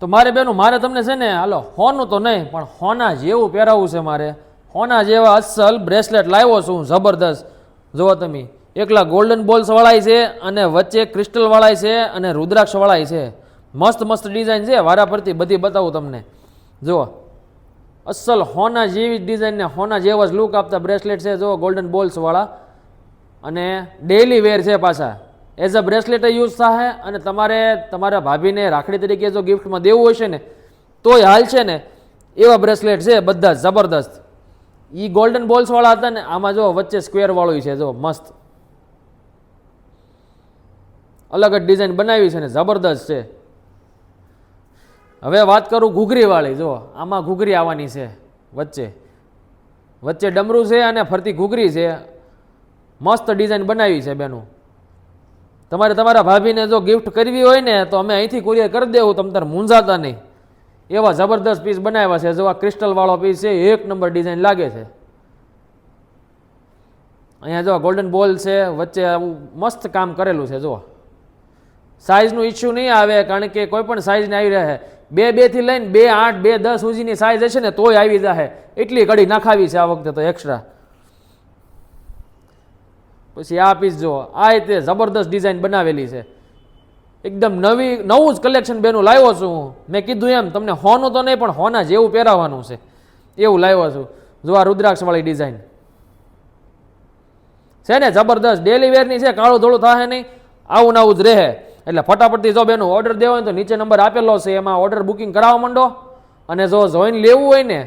તો મારે બેનું મારે તમને છે ને હાલો હોનું તો નહીં પણ હોના જેવું પહેરાવવું છે મારે. હોના જેવા અસલ બ્રેસલેટ લાવ્યો છું જબરદસ્ત. જુઓ તમે એકલા ગોલ્ડન બોલ્સ વાળાય છે અને વચ્ચે ક્રિસ્ટલ વાળાય છે અને રુદ્રાક્ષ વાળાય છે. મસ્ત મસ્ત ડિઝાઇન છે, વારા પરથી બધી બતાવું તમને. જુઓ અસલ હોના જેવી ડિઝાઇન ને હોના જેવા જ લુક આપતા બ્રેસલેટ છે. જુઓ ગોલ્ડન બોલ્સ વાળા અને ડેઇલી વેર છે પાછા. એઝ અ બ્રેસલેટ યુઝ થાય અને તમારે તમારા ભાભીને રાખડી તરીકે જો ગિફ્ટમાં દેવું હશે ને તોય હાલ છે ને એવા બ્રેસલેટ છે બધા જબરદસ્ત. એ ગોલ્ડન બોલ્સ વાળા હતા ને, આમાં જો વચ્ચે સ્ક્વેર વાળું છે, જો મસ્ત અલગ જ ડિઝાઇન બનાવી છે ને જબરદસ્ત છે. હવે વાત કરું ઘૂઘરી વાળી. જો આમાં ઘૂઘરી આવવાની છે, વચ્ચે વચ્ચે ડમરું છે અને ફરતી ઘૂઘરી છે. મસ્ત ડિઝાઇન બનાવી છે બેનું. તમારે તમારા ભાભીને જો ગિફ્ટ કરવી હોય ને તો અમે અહીંથી કુરિયર કરી દેવું, તમ તાર મૂંઝાતા નહીં. એવા જબરદસ્ત પીસ બનાવ્યા છે. જો આ ક્રિસ્ટલ વાળો પીસ છે, એક નંબર ડિઝાઇન લાગે છે. અહીંયા જો ગોલ્ડન બોલ છે, વચ્ચે આવું મસ્ત કામ કરેલું છે. જો સાઇઝનું ઇસ્યુ નહીં આવે, કારણ કે કોઈ પણ સાઇઝને આવી રહે. 2 થી લઈને 2, 8, 2, 10 સુધીની સાઇઝ હશે ને તોય આવી જાય. એટલી કડી નાખાવી છે આ વખતે તો એક્સ્ટ્રા. પછી આ પીસ જો આ રીતે જબરદસ્ત ડિઝાઇન બનાવેલી છે, એકદમ નવું જ કલેક્શન બેનું લાવ્યો છું હું. મેં કીધું એમ તમને હોનું તો નહીં પણ હોના જેવું પહેરાવાનું છે એવું લાવ્યો છું. જો આ રુદ્રાક્ષ વાળી ડિઝાઇન છે ને જબરદસ્ત ડેલી વેરની છે, કાળું ધોળું થાય નહીં, આવું ને આવું જ રહે. એટલે ફટાફટથી જો બેનું ઓર્ડર દેવો હોય તો નીચે નંબર આપેલો છે, એમાં ઓર્ડર બુકિંગ કરાવવા માંડો. અને જો જોઈન લેવું હોય ને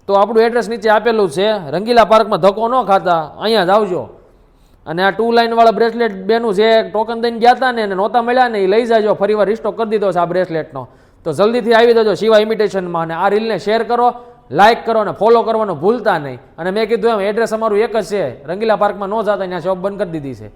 તો આપણું એડ્રેસ નીચે આપેલું છે. રંગીલા પાર્કમાં ધક્કો ન ખાતા અહીંયા જ આવજો. અને આ 2 લાઇન વાળા બ્રેસલેટ બેનું જે ટોકન દઈને ગયા હતા ને એને નહોતા મળ્યા ને એ લઈ જાજો. ફરી વાર રિસ્ટોક કરી દીધો છે આ બ્રેસલેટનો, તો જલ્દીથી આવી જજો શિવા ઇમિટેશનમાં. અને આ રીલને શેર કરો, લાઇક કરો અને ફોલો કરવાનું ભૂલતા નહીં. અને મેં કીધું એમ એડ્રેસ અમારું એક જ છે, રંગીલા પાર્કમાં ન જતા, ત્યાં શોપ બંધ કરી દીધી છે.